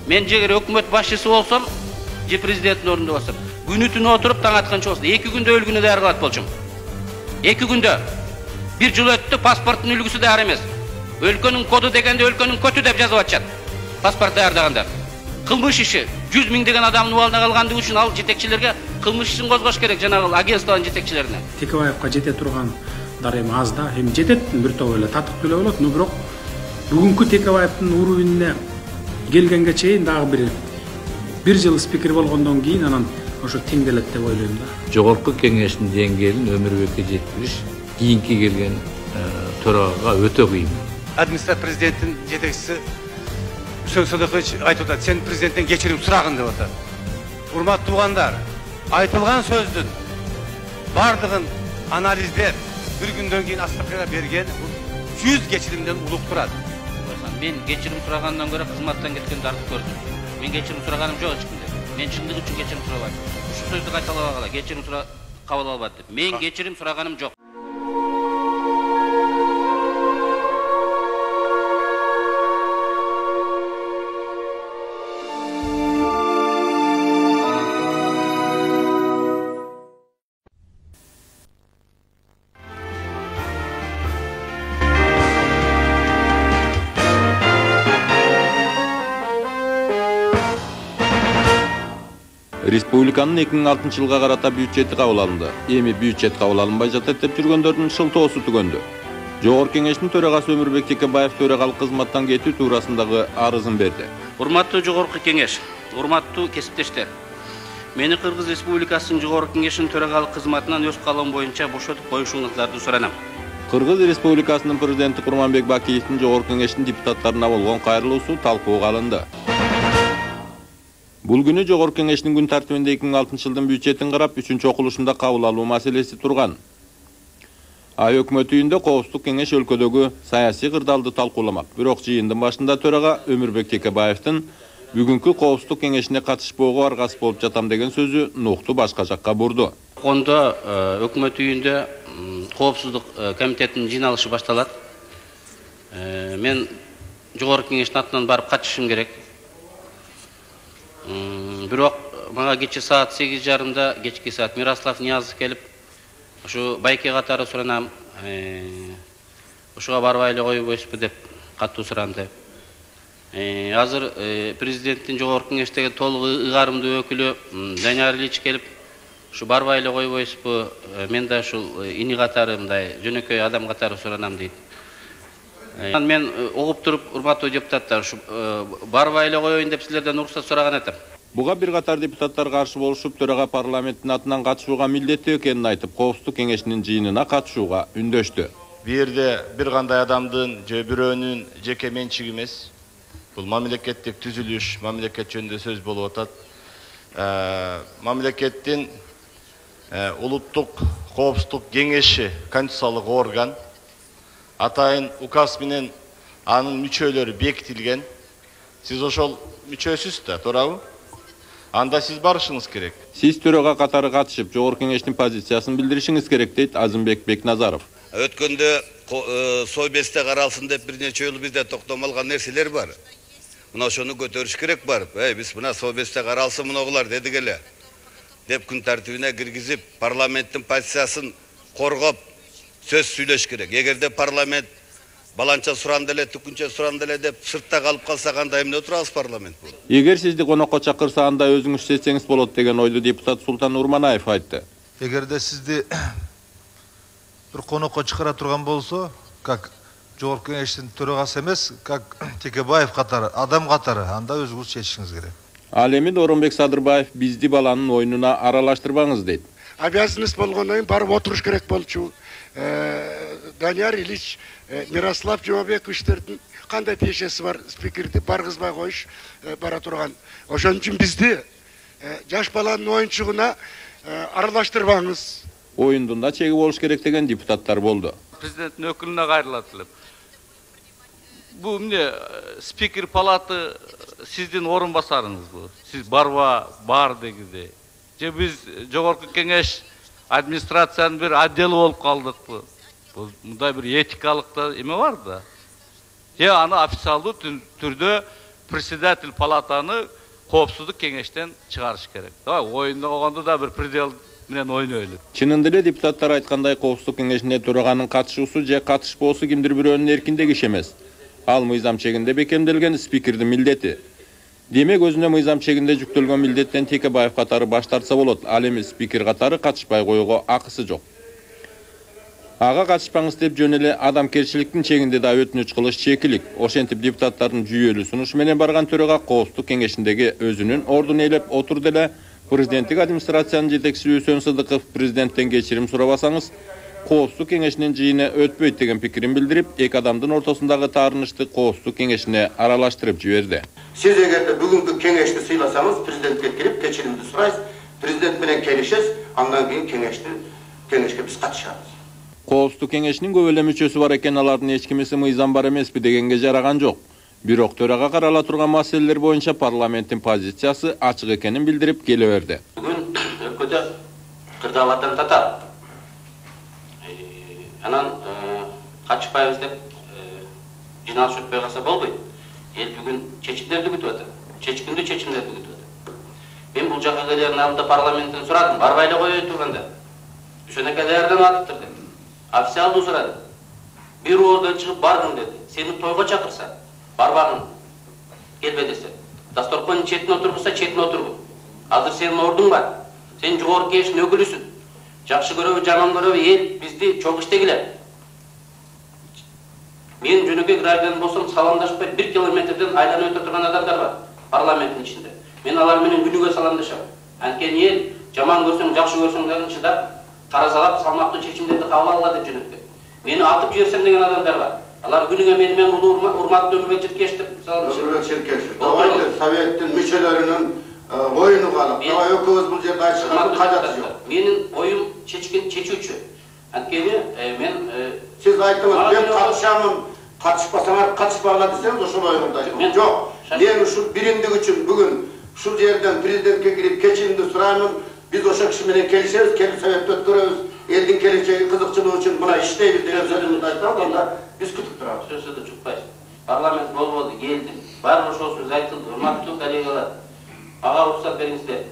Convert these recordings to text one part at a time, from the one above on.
Мен жегер өкмөт башчысы болсом, же президенттин орнунда болсом, күнү түнү отуруп таң атканча болсун, 2 күндө өлгүнү даяр кылат болчумун. 2 күндө. Bir жыл өттү, паспорттун үлгүсү даяр эмес. Өлкөнүн коду дегенде өлкөнүн көтү деп жазып атышат. Паспорт даярдагандар. Кылмыш иши 100 миң деген адамдын убалына калгандыгы үчүн ал жетекчилерге кылмыш ишин козгош керек, жанагы агентствонун жетекчилерине. Текебаевка жете тургандар эми аз да, эми жетет бир топ эле татыктуу эле болот, но бирок бүгүнкү Текебаевдин уровенине келгенге чейин дагы бир жыл спикер болгондон кийин анан ошо теңделет деп ойлойм да. Жогорку кеңештин деңгээлин Өмүрбекке жеткириш кийинки келген төрагага өтө кыйын. Администрация президенттин жетекчиси Hüseyin Sadıkovич айтып атат, сен президенттен кечирим сурагын деп атат. Урматтуу туугандар, айтылган сөздүн бардыгын анализдеп, бир күндөн кийин отставкага берген 100 кечиримден улук турат. Мен кечирим сурагандан көрө кызматтан кеткенди артык көрдүм. Мен кечирим сураганым жок эч кимден. Мен чындык үчүн кечирим сурабайм. Ушу сөздү кайталабагыла, кечирим кабыл албат деп. Мен кечирим сураганым жок. Республиканын 2006 жылга карата бюджети кабыл алынды. Эми бюджет кабыл алынбай жатат деп жүргөндөрдүн шылтоосу түгөндү. Жогорку кеңештин төрагасы Өмүрбек Текебаев төрагалык кызматтан кетүү туурасындагы арызын берди. Урматтуу жогорку кеңеш, урматтуу кесиптештер. Мени Кыргыз Республикасынын жогорку кеңешинин төрагалык кызматынан өз калым боюнча бошотуп коюшуңуздарды суранам. Кыргыз Республикасынын президенти Курманбек Бакиевдин жогорку кеңештин депутаттарына болгон кайрылуусу талкууга алынды. Бул күнү жогорку кеңештин күн тартибинде 2006 жылдын бюджетин карап 3-окулушунда кабыл алуу маселеси турган. Өкмөт үйүндө коопсуздук кеңеш өлкөдөгү саясий кырдаалды талкууламак. Бирок жыйындын башында төрага Өмүрбек Текебаевдин бүгүнкү коопсуздук кеңешине катышпоого аргасыз болуп жатам деген сөзү нукту башка жакка бурду. Кондо өкмөт үйүндө коопсуздук комитетинин жыйналышы башталат. Мен жогорку кеңештин атынан барып катышышым керек. Бирок мага кече саат 8:30 кечки саат Мирослав Ниязов келип, ушу байке катары суранам, ушуга барбай эле койбойсузбу деп катуу суранды. Азыр президенттин жогорку кеңештеги толук ыйгарымдуу өкүлү Данияр Ильич келип, ушу барбай эле койбойсузбу, мен да ушул ини катары мындай жөнөкөй адам катары суранам дейт. Мен угуп туруп, урматтуу депутаттар, ушу барбай эле коеюн деп силерден уруксат сураган этем. Буга бир катар депутаттар каршы болушуп, төрага парламенттин атынан катышууга милдеттүү экенин айтып, коопсуздук кеңешинин жыйынына катышууга үндөштү. Бу жерде бир кандай адамдын же бирөөнүн жеке менчиги эмес. Бул мамлекеттик түзүлүш, мамлекет жөнүндө сөз болуп атат. Мамлекеттин улуттук коопсуздук кеңеши конституциялык орган. Атайын указ менен анын мүчөлөрү бекитилген. Сиз ошол мүчөсүз да, туурабы? Анда сиз барышыңыз керек. Сиз төрага катары катышып, жогорку кеңештин позициясын билдиришиңиз керек дейт Азымбек Бекназаров. Өткөндө Совбесте каралсын деп бир нече жолу бизде токтомалган нерселер бар. Мына ошону көтөрүш керек барып. Биз мына Совбесте каралсын муногулар дедик эле. Деп күн тартибине киргизип, парламенттин позициясын коргоп сөз сүйлөш керек. Эгерде парламент баланча суранды эле, түкүнчө суранды эле деп сыртта калып калса кандай эмне турабыз парламент бул? Эгер сизди конокко чакырса анда өзүңүз чечсеңиз болот деген ойду депутат Султан Урманаев айтты. Эгерде сизди бир конокко чыгара турган болсо, как жогорку кеңештин төрагасы эмес, как Текебаев катары, адам катары, анда өзүңүз чечишиңиз керек. Ал эми Дооронбек Садырбаев бизди баланын оюнуна аралаштырбаңыз дейт. Обязанность болгондон кийин барып отуруш керек болчу. Данияр Ильич, Мирослав Жумабековичтердин кандай тиешеси бар спикерди баргызбай коюш бара турган. Ошон үчүн бизди жаш баланын оюнчугуна аралаштырбаңыз. Оюндун да чеги болуш керек деген депутаттар болду. Президенттин өкүлүнө кайрылат элем. Бу эмне спикер палаты сиздин орун басарыңыз бу. Сиз барба, бар дегиде. Же биз жогорку кеңеш администрациянын бир отделы болуп калдык бу. Мындай бир этикалык да эме бар да. Же аны официалдуу түрдө председатель палатаны коопсуздук кеңештен чыгарыш керек. Оюнда болгондо да бир предел менен ойнойлу. Чынында эле депутаттар айткандай коопсуздук кеңешине төраганын катышуусу же катышпоосу кимдир бирөөнүн эркиндеги иш эмес. Ал мыйзам чегинде бекемделген спикердин милдети. Демек өзүнө мыйзам чегинде жүктөлгөн милдеттен Текебаев катары баш тартса болот. Ал эми спикер катары катышпай коюуга акысы жок. Ага катышпаңыз деп жөн эле адамкерчиликтин чегинде да өтүнүч кылыш чекилик. Ошентип депутаттардын жүйөлүү сунушу менен барган төрага коопсуздук кеңешиндеги өзүнүн ордун ээлеп отурду эле. Президенттик администрациянын жетекчиси Үсөн Сыдыков президенттен кечирим сурабасаңыз, коопсуздук кеңешинин жыйыны өтпөйт деген пикирин билдирип, эки адамдын ортосундагы таарынычты коопсуздук кеңешине аралаштырып жиберди. Siz эгерде бүгүнкү кеңешти сыйласаңыз, президентке келип кечиримди сурайсыз, президент менен келишесиз, андан кийин кеңешке биз катышабыз. Коопсуздук кеңешинин көп эле мүчөсү бар экен, алардын эч кимиси мыйзам бар эмеспи дегенге жараган жок. Бирок төрага карала турган маселелер боюнча парламенттин позициясы ачык экенин билдирип келе берди. Бүгүн өлкөдө кырдаалардан татар. Анан качпайбыз деп жиналыш өтпөй калса болбойт. Эл бүгүн чечимдерди күтүп атат. Чечкиндүү чечимдерди күтүп атат. Мен бул жака келердин алдында парламенттен сурадым, барбай эле коюп турганда. Үсөн эке даярданып атыптыр деп. Официалдуу сурадым. Бир ордон чыгып бардым деди. Сени тойго чакырса, барбагын. Келбе десе. Дасторконун четине отурбуса, четине отурбу. Азыр сенин ордуң бар. Сен жогорку кеңештин өкүлүсүн. Жакшы көрөбү, жаман көрөбү, эл бизди чоң иштегиле. Мен жөнөкөй граждан болсом, саламдашпай 1 километрден айланып өтө турган адамдар бар парламенттин ичинде. Мен алар менен күнүгө саламдашам. Анткени эл жаман көрсөң, жакшы көрсөң чыдап, карасалап салмактуу чечимдерди кабыл алгыла деп жөнөктөй. Мени атып жиберсем деген адамдар бар. Алар күнүгө мени мен урматтуу Өмүрбек Черкешев саламдашам. Өмүрбек Черкешев. Давайте советтин мүчөлөрүнүн оюну калып, давай экөөбүз бул жерде айтышканын кажаты жок. Менин оюм чечүүчү. Анткени мен сиз айттыңыз, мен катышамын, катышпасаңар катышпагыла десеңиз, ошол оюңузду айттыңыз. Жок. Мен ушул биримдик үчүн бүгүн ушул жерден президентке кирип кечиримди сураймын. Биз ошол киши менен келишебиз, келип совет өткөрөбүз. Элдин келечеги кызыкчылыгы үчүн мына иштейбиз деген сөзүңүздү айтсаңыз, анда биз күтүп турабыз. Сөзүдө чукпайсыз. Парламент болбоду, келдим. Баары ошол сөз айтылды. Урматтуу коллегалар, мага уруксат бериңиздер.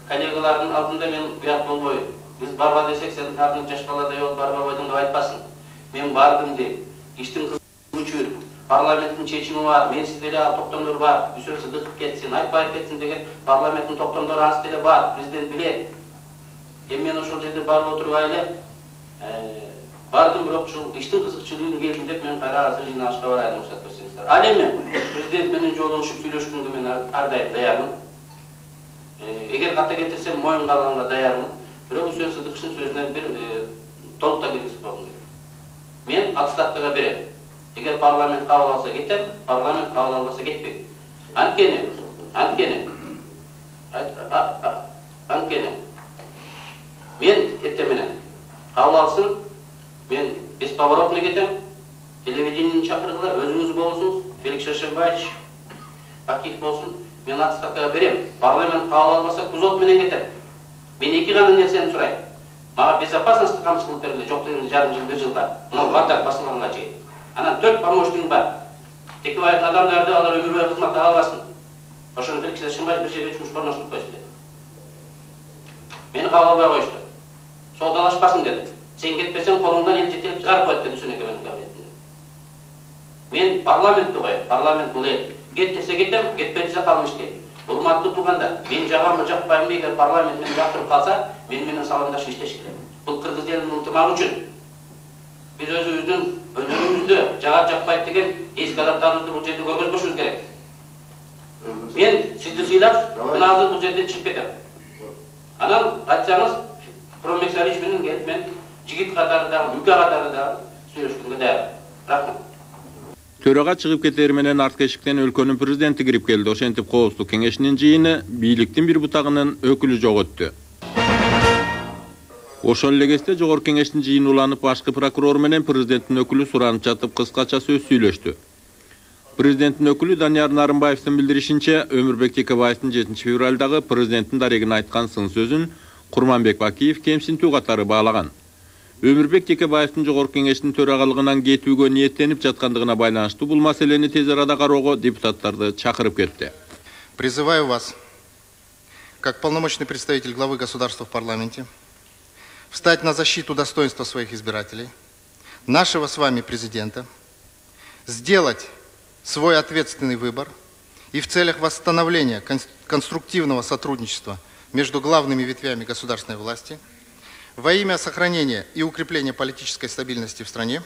Коллегалардын алдында мен уят болбой. Биз барба десек, сен артың жаш баладай болуп барба койдуң деп айтпасын. Мен бардым дейм. Иштин кызыгы парламенттин чечими бар, мен сиз деле токтомдор бар. Үсөн Сыдыков кетсин, айтпай кетсин деген парламенттин токтомдору аз деле бар. Президент билет. Мен ошол жерде барып отурбай эле бардым, бирок ушул иштин кызыкчылыгын келдим деп мен кайра азыр жыйналышка барайын уруксат берсеңиздер. Ал эми президент менен жолугушуп сүйлөшкөнгө мен ардайым, даярмын. Эгер ката кетирсем моюнга алганга даярмын. Бирок Үсөн Сыдыковдун сөзүнө бир толук киргизип койгум. Мен отставкага берем. Эгер парламент кабыл алса кетем, парламент кабыл албаса кетпейм. Анткени мен эртең менен кабыл алсын, мен бесповоротно кетем, телевидениени чакыргыла, өзүңүз болсуңуз, Феликс Шершенбаевич, Акиев болсун, мен отставкага берем. Парламент кабыл албаса кузов менен кетем. Мен эки гана нерсени сурайм. Мага безопасность камсыз кылып бергиле, жок дегенде жарым жыл, 1 жылда. Мына бардак басылганга чейин. Анан 4 помощник бар. Текебаевдин адамдарды алар өмүр бою кызмат ала албасын. Ошону Феликс Шершенбаев бир жерге жумушка орноштуруп койсун деди. Мени кабыл албай коюшту. Соодалашпасын деди. Сен кетпесең колуңдан эл жетелеп чыгарып коет деди Үсөн экенин кабинетинде. Мен парламентти коем, парламент бул эл. Кет десе кетем, кетпей десе калып иштейм. Урматтуу туугандар, мен жагамы жакпайм, эгер парламент мени жактырып калса, мен менен саламдашып иштеш керек. Бул кыргыз элинин ынтымагы үчүн. Биз өзүбүздүн өнөрүбүздү жагат жакпайт деген эски адаттарыбызды бул жерде көргөзбөшүбүз керек. Мен сизди сыйлап, мен азыр бул жерден чыгып кетем. Анан айтсаңыз, Промекс Алиш менен келип мен жигит катарында, мүкө катарында сүйлөшкөнгө даярмын. Рахмат. Төрага чыгып кетери менен артка эшиктен өлкөнүн президенти кирип келди. Ошентип коопсуздук кеңешинин жыйыны бийликтин бир бутагынын өкүлү жок өттү. Ошол эле кезде жогорку кеңештин жыйыны уланып, башкы прокурор менен президенттин өкүлү суранып жатып кыскача сөз сүйлөштү. Президенттин өкүлү Данияр Нарымбаевдин билдиришинче, Өмүрбек Текебаевдин 7 февралдагы президенттин дарегине айткан сын сөзүн Курманбек Бакиев кемсинтүү катары баалаган. Өмүрбек Текебаевдин Жогорку Кеңештин төрагалыгынан кетүүгө ниеттенип жаткандыгына байланыштуу бул маселени тез арада кароого депутаттарды чакырып кетти. Призываю вас, как полномочный представитель главы государства в парламенте, встать на защиту достоинства своих избирателей, нашего с вами президента, сделать свой ответственный выбор и в целях восстановления конструктивного сотрудничества между главными ветвями государственной власти во имя сохранения и укрепления политической стабильности в стране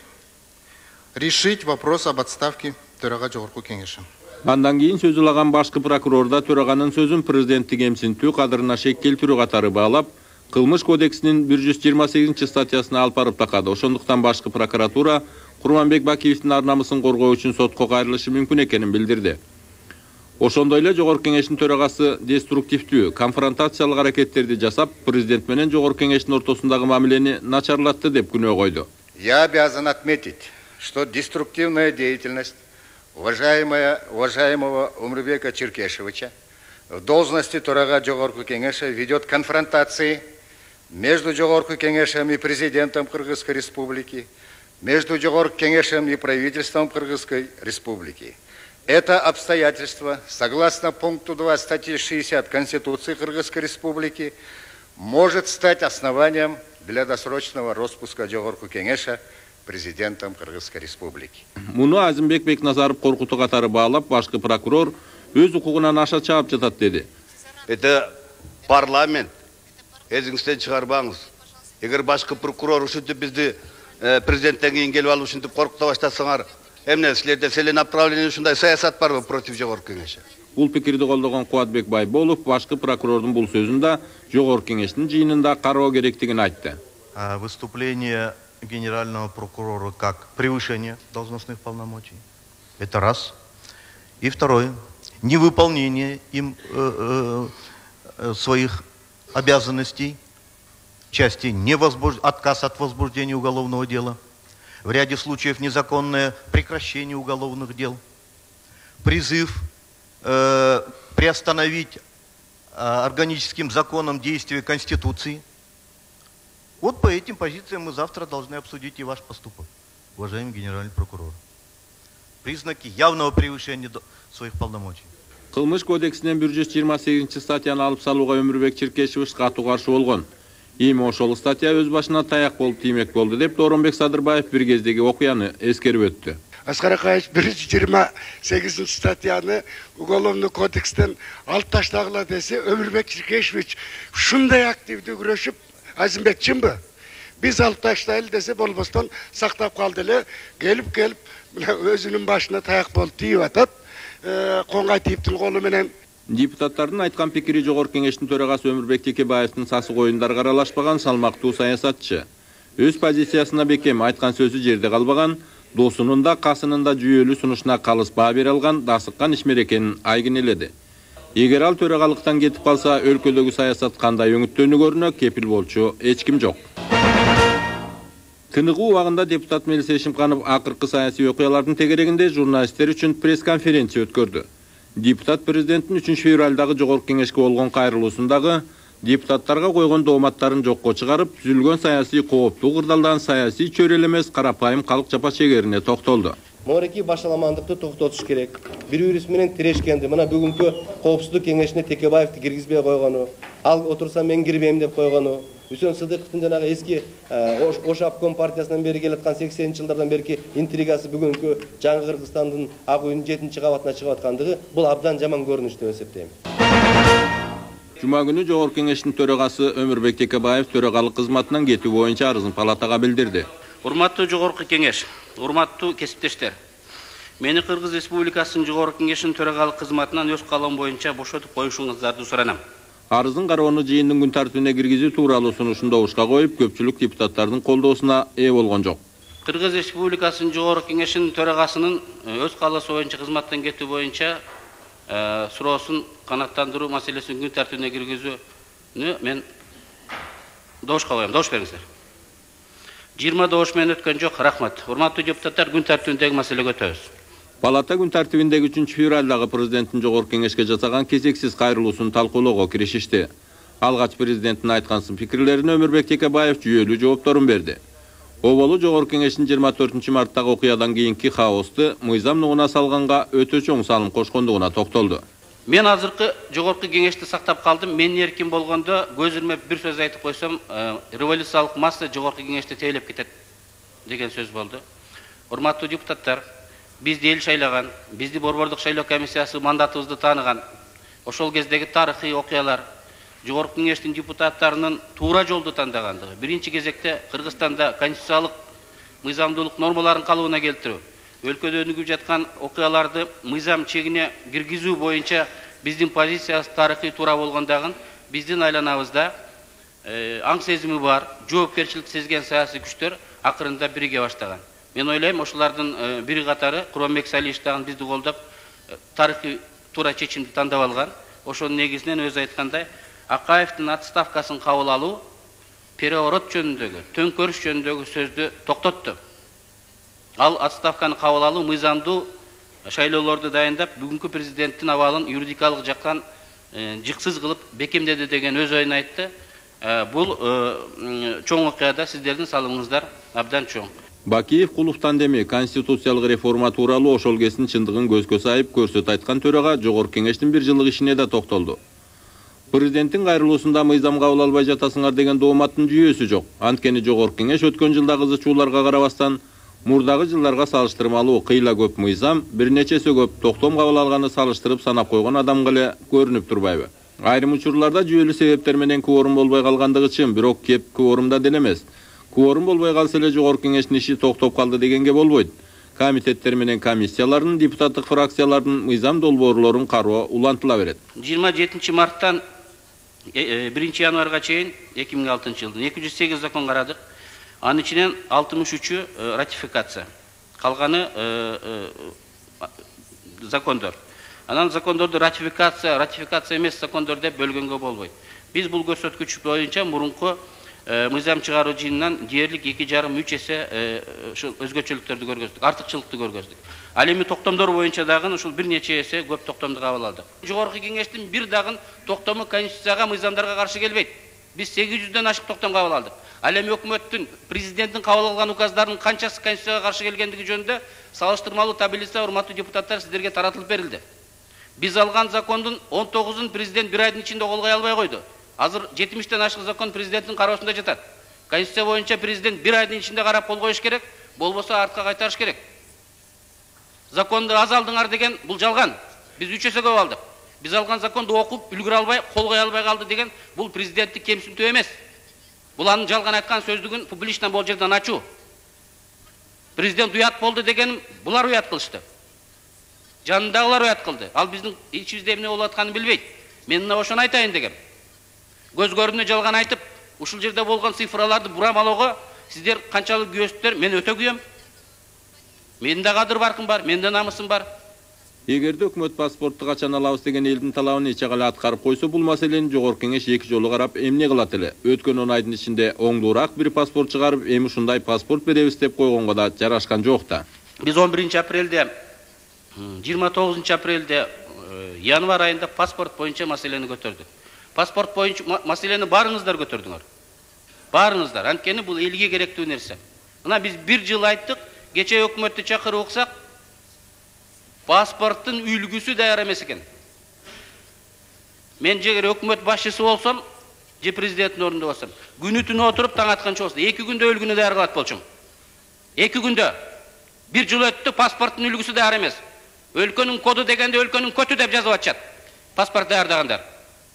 решить вопрос об отставке төрага Жогорку Кеңеши. Андан кийин сөз ылаган башкы прокурор да төраганын сөзүн президенттик эмсинтүү кадырына шек келтирүү катары баалап, Кылмыш кодексинин 128-статьясына алып барып такады. Ошондуктан башкы прокуратура Курманбек Бакиевдин ар намысын коргоо үчүн сотко кайрылышы мүмкүн экенин билдирди. Ошондой эле Жогорку Кеңештин төрагасы деструктивдүү, конфронтациялык аракеттерди жасап, президент менен Жогорку Кеңештин ортосундагы мамилени начарлатты деп күнөө койду. Я обязан отметить, что деструктивная деятельность уважаемого Умурбека Черкешевича в должности төрага Жогорку Кеңеша ведет к конфронтации между Жогорку Кеңешем и президентом Кыргызской Республики, между Жогорку Кеңешем и правительством Кыргызской Республики. Это обстоятельство, согласно пункту 2 статьи 60 Конституции Кыргызской Республики, может стать основанием для досрочного распуска Жогорку Кеңеша президентом Кыргызской Республики. Муну Азимбек Бекназаров коркутуу катары баалап, башкы прокурор өз укугунан аша чаап жатат деди. Это парламент. Эзиңизден чыгарбаңыз. Эгер башкы прокурор ушинтип бизди президенттен кийин келип алып ушинтип коркута баштасаңар, эмне силерде селен направление ушундай саясат барбы против Жогорку Кеңеши? Бул пикирди колдогон Кубатбек Байболов башкы прокурордун бул сөзүндө Жогорку Кеңештин жыйынында кароо керектигин айтты. Выступление генерального прокурора как превышение должностных полномочий. Это раз. И второе. Невыполнение им своих обязанностей в части отказ от возбуждения уголовного дела, в ряде случаев незаконное прекращение уголовных дел, призыв приостановить органическим законом действия Конституции. Вот по этим позициям мы завтра должны обсудить и ваш поступок, уважаемый генеральный прокурор. Признаки явного превышения своих полномочий. Кылмыш кодексинен 128-статьяны алып салууга Өмүрбек Черкешевич катуу каршы болгон. Эми ошол статья өз башына таяк болуп тиймек болду деп Дооронбек Садырбаев бир кездеги окуяны эскерип өттү. Аскар Акаевич 128 статьяны Уголовный кодекстен алып таштагыла десе, Өмүрбек Черкешевич ушундай активдүү күрөшүп, Азимбек чынбы? Биз алып таштайлы десе болбостон сактап калды эле, келип өзүнүн башына таяк болуп тийип атат. Коңгайтиевдин колу менен. Депутаттардын айткан пикири Жогорку Кеңештин төрагасы Өмүрбек Текебаевдин сасык оюндарга аралашпаган салмактуу саясатчы. Өз позициясына бекем айткан сөзү жерде калбаган, досунун да касынын да жүйөлүү сунушуна калыс баа бере алган дасыккан ишмер экенин айгинеледи. Эгер ал төрагалыктан кетип калса, өлкөдөгү саясат кандай өңүттөнүгөрүнө кепил болчу эч ким жок. Тыныгуу убагында депутат Мелис Эшимканов акыркы саясий окуялардын тегерегинде журналисттер үчүн пресс-конференция өткөрдү. Депутат президенттин 3 февралдагы Жогорку Кеңешке болгон кайрылуусундагы депутаттарга койгон дооматтарын жокко чыгарып, түзүлгөн саясий кооптуу кырдаалдан саясий чөйрөл эмес карапайым калк жапа чегерине токтолду. Мореки башаламандыкты токтотуш керек. Бири-бирisi менен тирешкенди. Мына бүгүнкү коопсуздук кеңешине Текебаевди киргизбей койгону, ал отурса мен кирбейм деп койгону, Үсөн Сыдыковдун жанагы эски Ош обком партиясынан бери келаткан 80-жылдардан берки интригасы бүгүнкү жаңы Кыргызстандын ак үйүнүн 7-чи кабатына чыгып аткандыгы бул абдан жаман көрүнүш деп эсептейм. Жума күнү Жогорку Кеңештин төрагасы Өмүрбек Текебаев төрагалык кызматынан кетүү боюнча арызын палатага билдирди. Урматтуу Жогорку Кеңеш, урматтуу кесиптештер. Мени Кыргыз Республикасынын Жогорку Кеңешинин төрагалык кызматынан өз калам боюнча бошотуп коюшуңуздарды суранам. Арыздын кароону жыйындын күн тартибине киргизүү тууралуу сунушун добушка коюп, көпчүлүк депутаттардын колдоосуна ээ болгон жок. Кыргыз Республикасынын Жогорку Кеңешинин төрагасынын өз каалоосу боюнча кызматтан кетүү боюнча суроосун канааттандыруу маселесин күн тартибине киргизүүнү мен добушка коем. Добуш бериңиздер. 20 добуш менен өткөн жок. Рахмат. Урматтуу депутаттар, күн тартибиндеги маселеге өтөбүз. Палата күн тартибиндеги 3 февралдагы президенттин Жогорку Кеңешке жасаган кезексиз кайрылуусун талкуулоого киришишти. Алгач президенттин айткан сын пикирлерине Өмүрбек Текебаев жүйөлүү жоопторун берди. Оболу Жогорку Кеңештин 24 марттагы окуядан кийинки хаосту мыйзам нугуна салганга өтө чоң салым кошкондугуна токтолду. Мен азыркы Жогорку Кеңешти сактап калдым. Мен эркин болгондо көзүрмө бир сөз айтып койсом, революциялык масса Жогорку Кеңешти тейлеп кетет деген сөз болду. Урматтуу депутаттар, бизди эл шайлаган, бизди борбордук шайлоо комиссиясы мандатыбызды тааныган. Ошол кездеги тарыхый окуялар, Жогорку Кеңештин депутаттарынын туура жолду тандагандыгы, биринчи кезекте Кыргызстанда конституциялык мыйзамдуулук нормаларын калыбына келтирүү, өлкөдө өнүгүп жаткан окуяларды мыйзам чегине киргизүү боюнча биздин позициясы тарыхый туура болгондагын биздин айланабызда аң сезими бар, жоопкерчилик сезген саясий күчтөр акырында бириге баштаган. Мен ойлойм, ошолордун бири катары Куронбек Салиевич дагы бизди колдоп тарыхый туура чечимди тандап алган. Ошонун негизинен өзү айткандай, Акаевдин отставкасын кабыл алуу переворот жөнүндөгү, төңкөрүш жөнүндөгү сөздү токтотту. Ал отставканы кабыл алуу мыйзамдуу шайлоолорду дайындап, бүгүнкү президенттин абалын юридикалык жактан жыксыз кылып бекемдеди деген өз оюн айтты. Бул чоң окуяда сиздердин салымыңыздар абдан чоң. Бакиев кулуктан деми конституциялык реформа тууралуу ошол кездин чындыгын көзгө сайып көрсөт айткан төрага Жогорку Кеңештин бир жылдык ишине да токтолду. Президенттин кайрылуусунда мыйзам кабыл албай жатасыңар деген дооматтын жүйөсү жок. Анткени Жогорку Кеңеш өткөн жылда кызычууларга карабастан мурдагы жылдарга салыштырмалуу кыйла көп мыйзам, бир нечеси көп токтом кабыл алганы салыштырып санап койгон адамга эле көрүнүп турбайбы? Айрым учурларда жүйөлүү себептер менен кворум болбой калгандыгы чын, бирок кеп кворумда деле эмес. Кворум болбой калса эле Жогорку Кеңештин иши токтоп калды дегенге болбойт. Комитеттер менен комиссиялардын, депутаттык фракциялардын мыйзам долбоорлорун кароо улантыла берет. 27 марттан 1 январга чейин 2006 жылдын 208 закон карадык. Анын ичинен 63-ü ратификация. Калганы закондор. Анан закондорду ратификация эмес закондор деп бөлгөнгө болбойт. Биз бул көрсөткүч боюнча мурунку мыйзам чыгаруу жыйынынан дээрлик 2,5-3 эсе өзгөчөлүктөрдү көргөздүк, артыкчылыкты көргөздүк. Ал эми токтомдор боюнча дагы ушул бир нече эсе көп токтомду кабыл алдык. Жогорку Кеңештин бир дагы токтому конституцияга, мыйзамдарга каршы келбейт. Биз 800дөн ашык токтом кабыл алдык. Ал эми өкмөттүн, президенттин кабыл алган указдарынын канчасы конституцияга каршы келгендиги жөнүндө салыштырмалуу таблица, урматтуу депутаттар, сиздерге таратылып берилди. Биз алган закондун 19-ун президент бир айдын ичинде колгой албай койду. Азыр 70ден ашык закон президенттин кароосунда жатат. Конституция боюнча президент бир айдын ичинде карап кол коюш керек, болбосо артка кайтарыш керек. Законду аз алдыңар деген бул жалган. Биз 3 эсе көп алдык. Биз алган законду окуп үлгүрө албай, колгой албай калды деген бул президенттик кемсинтүү эмес. Бул анын жалган айткан сөздүгүн публично бул жерден ачуу. Президент уят болду деген булар уят кылышты. Жанындагылар уят кылды. Ал биздин ичибизде эмне болуп атканын билбейт. Мен мына ошону айтайын дегем. Көз көрүнө жалган айтып, ушул жерде болгон цифраларды бурамалоого сиздер канчалык күйөсүздөр? Мен өтө күйөм. Менин да кадыр баркым бар, менин да намысым бар. Эгерде өкмөт паспортту качан алабыз деген элдин талабын эч кale аткарып койсо, бул маселени Жогорку Кеңеш 2 жолу карап эмне кылат эле? Өткөн 10 айдын ичинде оңдуураак бир паспорт чыгарып, эми ушундай паспорт беребиз деп койгонго да жарашкан жок да. Биз 29 апрелде январь айында паспорт боюнча маселени көтөрдүк. Паспорт боюнча маселени баарыңыздар көтөрдүңөр. Баарыңыздар. Анткени бул элге керектүү нерсе. Мына биз 1 жыл айттык, кече өкмөттү чакырып уксак, паспорттун үлгүсү даяр эмес экен. Мен жегер өкмөт башчысы болсом, же президенттин ордунда болсом, күнү түнү отуруп таң атканча болсо, 2 күндө өлгүнү даяр кылат болчумун. 2 күндө. 1 жыл өттү, паспорттун үлгүсү даяр эмес. Өлкөнүн коду дегенде өлкөнүн көтү деп жазып атышат. Паспорт даярдагандар.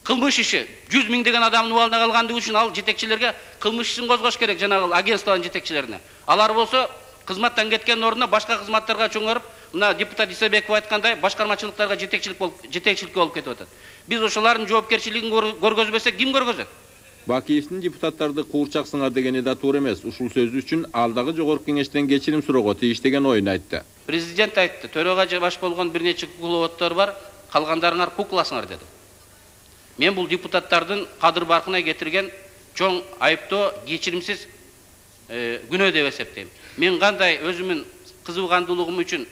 Кылмыш иши 100 миң деген адамдын убалына калгандыгы үчүн ал жетекчилерге кылмыш ишин козгош керек, жанагы агентствонун жетекчилерине. Алар болсо кызматтан кеткен ордуна башка кызматтарга чоңоруп, мына депутат Исабеков айткандай, башкармачылыктарга жетекчилик болуп кетип атат. Биз ошолордун жоопкерчилигин көргөзбөсөк, ким көргөзөт? Бакиевдин депутаттарды куурчаксыңар дегени да туура эмес. Ушул сөзү үчүн ал дагы Жогорку Кеңештен кечирим суроого тийиш деген оюн айтты. Президент айтты, төрөгө баш болгон бир нече кукловоттор бар, калгандарыңар кукласыңар деди. Мен бул депутаттардын кадыр баркына кетирген чоң айыптоо кечиримсиз күнөө деп эсептейм. Мен кандай өзүмүн кызыгандуулугум үчүн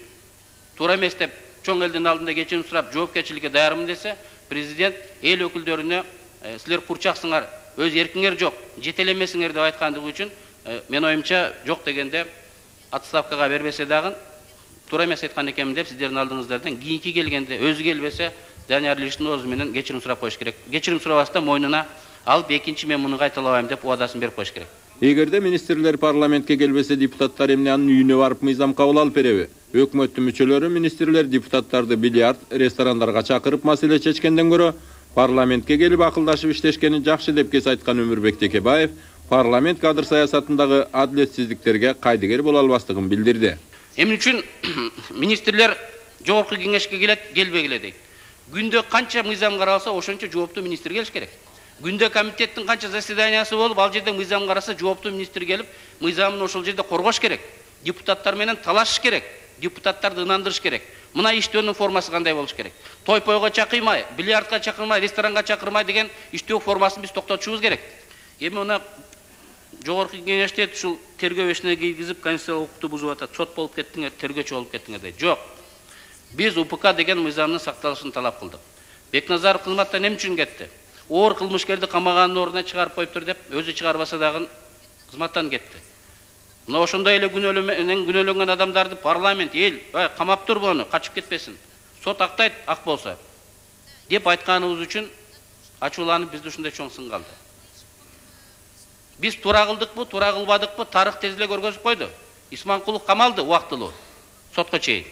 туура эмес деп чоң элдин алдында кечирим сурап жоопкерчиликке даярмын десе, президент эл өкүлдөрүнө силер курчаксыңар, өз эркиңер жок, жетелемесиңер деп айткандыгы үчүн мен оюмча жок дегенде отставкага бербесе дагы туура эмес айткан экенмин деп сиздердин алдыңыздардан кийинки келгенде өзү келбесе Данияр Иличтин өзү менен кечирим сурап коюш керек. Кечирим сурабастан мойнуна алып экинчи мен муну кайталабайм деп убадасын берип коюш керек. Эгерде министрлер парламентке келбесе, депутаттар эмне анын үйүнө барып мыйзам кабыл алып береби? Өкмөттүн мүчөлөрү министрлер депутаттарды бильярд, ресторандарга чакырып маселе чечкенден көрө парламентке келип акылдашып иштешкени жакшы деп кес айткан Өмүрбек Текебаев парламент кадр саясатындагы адилетсиздиктерге кайдыгер боло албастыгын билдирди. Эмне үчүн министрлер жогорку кеңешке келет, келбегиле дейт. Күндө канча мыйзам каралса, ошончо жооптуу министр келиш керек. Күндө комитеттин канча заседаниясы болуп, ал жерде мыйзам караса, жооптуу министр келип, мыйзамын ошол жерде коргош керек. Депутаттар менен талашыш керек. Депутаттарды ынандырыш керек. Мына иштөөнүн формасы кандай болуш керек? Той-пойго чакырмай, бильярдка чакырмай, ресторанга чакырмай деген иштөө формасын биз токтотушубуз керек. Эми мына жогорку кеңеште ушул тергөө ишине кийгизип, конституциялык укукту бузуп атат. Сот болуп кеттиңер, тергөөчү болуп кеттиңер дейт. Жок. Biz УПК деген мыйзамдын сакталышын талап кылдык. Бекназаров кызматтан эмне үчүн кетти? Оор кылмышкерди камаганын ордуна чыгарып коюптур деп, өзү чыгарбаса дагы кызматтан кетти. Мына ошондой эле күнөөлөнгөн адамдарды парламент, эл, камап тур буну, качып кетпесин. Сот актайт, ак болсо деп айтканыбыз үчүн ачууланып бизде ушундай чоң сын калды. Биз туура кылдыкпы, туура кылбадыкпы, тарых тез эле көргөзүп койду. Исманкулов камалды убактылуу, сотко чейин.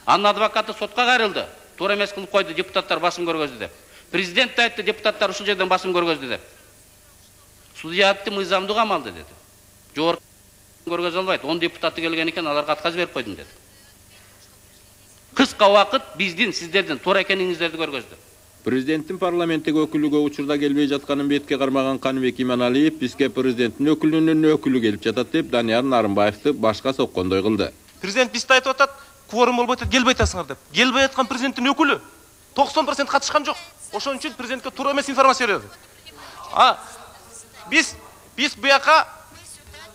Анын адвокаты сотка кайрылды. Туура эмес кылып койду, депутаттар басым көргөздү деп. Президент да айтты, депутаттар ушул жерден басым көргөздү деп. Судья айтты, мыйзамдуу камалды деди. Жогорку көргөзө албайт. 10 депутаты келген экен, аларга отказ берип койдум деди. Кыска убакыт биздин, сиздердин туура экениңиздерди көргөздү. Президенттин парламенттеги өкүлүгө учурда келбей жатканын бетке кармаган Каныбек Иманалиев бизге президенттин өкүлүнүн өкүлү келип жатат деп Данияр Нарымбаевди башка соккондой кылды. Президент бизди айтып атат, кворум болбой атат, келбей атасыңар деп. Келбей аткан президенттин өкүлү 90% катышкан жок. Ошон үчүн президентке туура эмес информация берди. Биз буяка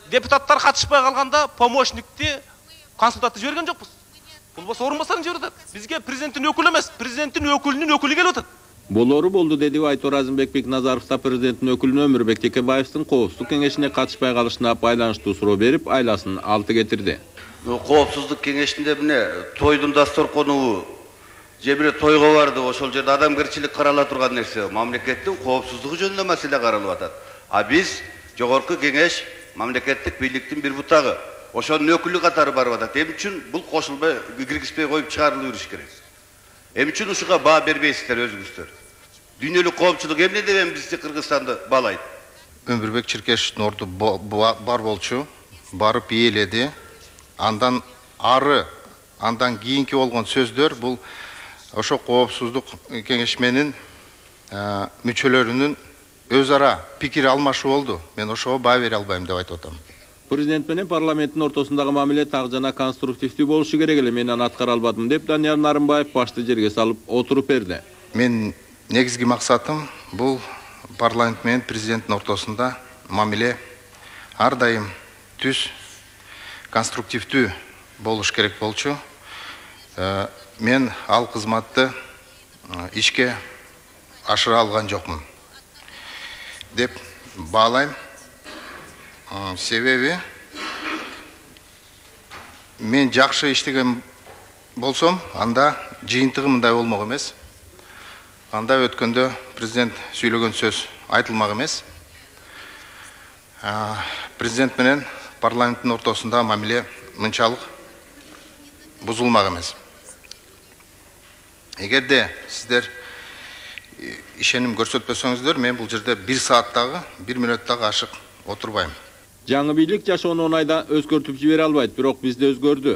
депутаттар катышпай калганда помощникти консультатты жиберген жокпуз. Бул болсо орун басарын жиберди. Бизге президенттин өкүлү эмес, президенттин өкүлүнүн өкүлү келип атат. Болору болду деди Айтор Азымбек Бекназаров да президенттин өкүлүнө Өмүрбек Текебаевдин коопсуздук кеңешине катышпай калышына байланыштуу суроо берип, айласын алты кетирди. Коопсуздук кеңешинде міне тойдун дасторкону же бир тойго барды, ошол жерде адамгерчилик карала турган нерсе, мамлекеттин коопсуздугу жөнүндө маселе каралып атат. А биз жогорку кеңеш мамлекеттик бийликтин бир бутагы, ошонун өкүлү катары барып атат. Эмне үчүн бул кошулбай, киргизбей коюп чыгарылып жүрүш керек? Эмне үчүн ушуга баа бербейсиздер өзүңүздөр? Дүйнөлүк коопчулук эмне деп бизди Кыргызстанды баалайт? Өмүрбек Черкешевдин орду бар болчу, барып ээледи. Андан ары, андан кийинки болгон сөздөр бул ошо коопсуздук кеңеш менен мүчөлөрүнүн өз ара пикир алмашы болду. Мен ошого баа бере албайм деп айтып атам. Президент менен парламенттин ортосундагы мамиле так жана конструктивдүү болушу керек эле, мен аны аткара албадым деп Данияр Нарымбаев башты жерге салып отуруп берди. Мен негизги максатым бул парламент менен президенттин ортосунда мамиле ар дайым түз конструктивдүү болуш керек болчу. Мен ал кызматты ишке ашыра алган жокмун деп баалайм. Себеби мен жакшы иштеген болсом, анда жыйынтыгы мындай болмок эмес. Анда өткөндө президент сүйлөгөн сөз айтылмак эмес. Президент менен парламенттин ортосунда мамиле мынчалык бузулмак эмес. Эгерде сиздер ишеним көрсөтпөсөңүздөр, мен бул жерде 1 сааттагы, 1 мүнөттөгү ашык отурбайм. Жаңы бийлик жашоонун оңайда өзгөртүп жибере албайт, бирок бизде өзгөрдү.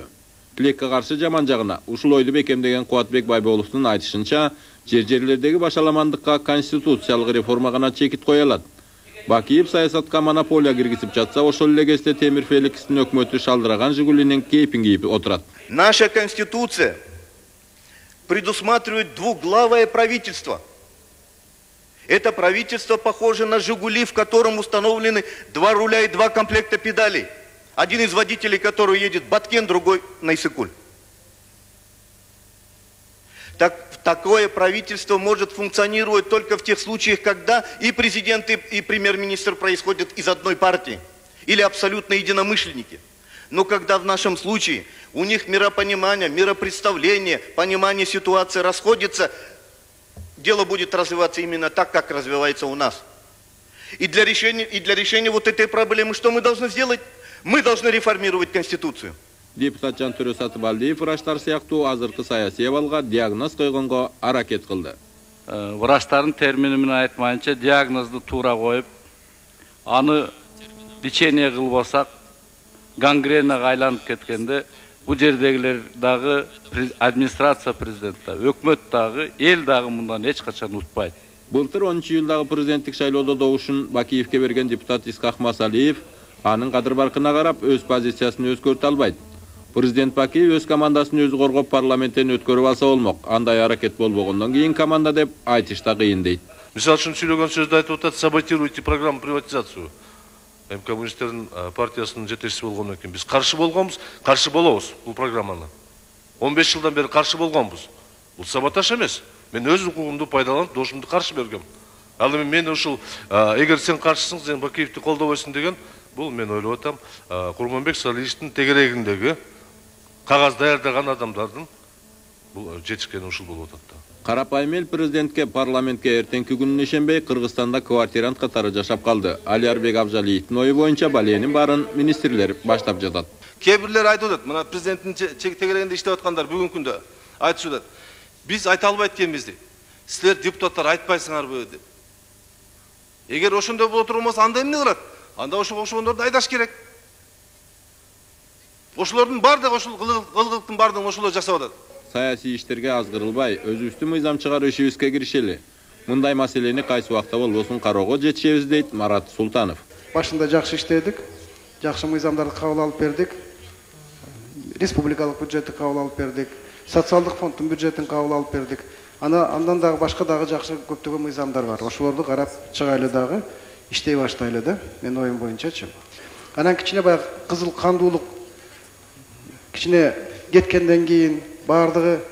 Тилекке каршы жаман жагына ушул ойду бекемдеген Кубатбек Байболовдун айтышынча, жерлердеги башаламандыкка конституциялык реформа гана чекит кое алат. Бакиев саясатка монополия киргизип жатса, ошол эле кезде Темир Феликстин өкмөтү шалдыраган Жигулинин кейпин кийип отурат. Наша конституция предусматривает двуглавое правительство. Это правительство похоже на «Жигули», в котором установлены 2 руля и 2 комплекта педалей. Один из водителей, который едет в Баткен, другой на Иссыкуль. Такое правительство может функционировать только в тех случаях, когда и президент, и премьер-министр происходят из одной партии. или абсолютно единомышленники. Но когда в нашем случае у них миропонимание, миропредставление, понимание ситуации расходится, дело будет развиваться именно так, как развивается у нас. И для решения вот этой проблемы что мы должны сделать? Мы должны реформировать Конституцию. Депутат Жантөрө Сатыбалдиев врачтар сыяктуу азыркы саясий абалга диагноз койгонго аракет кылды. Врачтардын термини менен айтмайынча диагнозду туура коюп, аны лечение кылбасак гангренага айланып кеткенде бул жердегилер дагы администрация президентта, өкмөт дагы, эл дагы мындан эч качан утпайт. Былтыр 10-июлдагы президенттик шайлоодо добушун Бакиевке берген депутат Исхак Масалиев анын кадыр баркына карап өз позициясын өзгөртө албайт. Президент Бакиев өз командасын өзү коргоп парламенттен өткөрүп алса болмок. Андай аракет болбогондон кийин команда деп айтыш да кыйын дейт. Мисалы үчүн сүйлөгөн сөздү айтып атат, саботируйте программу приватизацию. Коммунисттердин партиясынын жетекчиси болгондон кийин биз каршы болгонбуз, каршы болобуз бул программаны. 15 жылдан бери каршы болгонбуз. Бул саботаж эмес. Мен өз укугумду пайдаланып, дошумду каршы бергем. Ал эми мен ушул эгер сен каршысың, сен Бакиевди колдобойсуң деген, бул мен ойлоп атам, Курманбек Салиевичтин тегерегиндеги кагаз даярдаган адамдардын бул жетишкени ушул болуп атат. Карапайым эл президентке парламентке эртеңки күнүнө ишенбей Кыргызстанда квартирант катары жашап калды. Алиарбек Абжалиевдин ою боюнча баленин баарын министрлер баштап жатат. Кээ бирлер айтып атат, мына президенттин тегерегинде иштеп аткандар бүгүнкү күндө айтышып атат. Биз айта албайт экенбиз дейт. Силер депутаттар айтпайсыңарбы деп. Эгер ошондой боло турмаса анда эмне кылат? Анда ошондорду айдаш керек. Ошолордун баардыгы ошол кылгылыктын баардыгын ошолор жасап атат. Саясий иштерге азгырылбай, өзүбүздүн мыйзам чыгаруу ишибизге киришели. Мындай маселени кайсы убакта болбосун кароого жетишебиз дейт Марат Султанов. Башында жакшы иштедик, жакшы мыйзамдарды кабыл алып бердик. Республикалык бюджетти кабыл алып бердик. Социалдык фонддун бюджетин кабыл алып бердик. Андан дагы башка дагы жакшы көптөгөн мыйзамдар бар. Ошолорду карап чыгайлы дагы иштей баштайлы да. Мен оюм боюнчачы. Анан кичине баягы кызыл кандуулук кичине кеткенден кийин баардыгы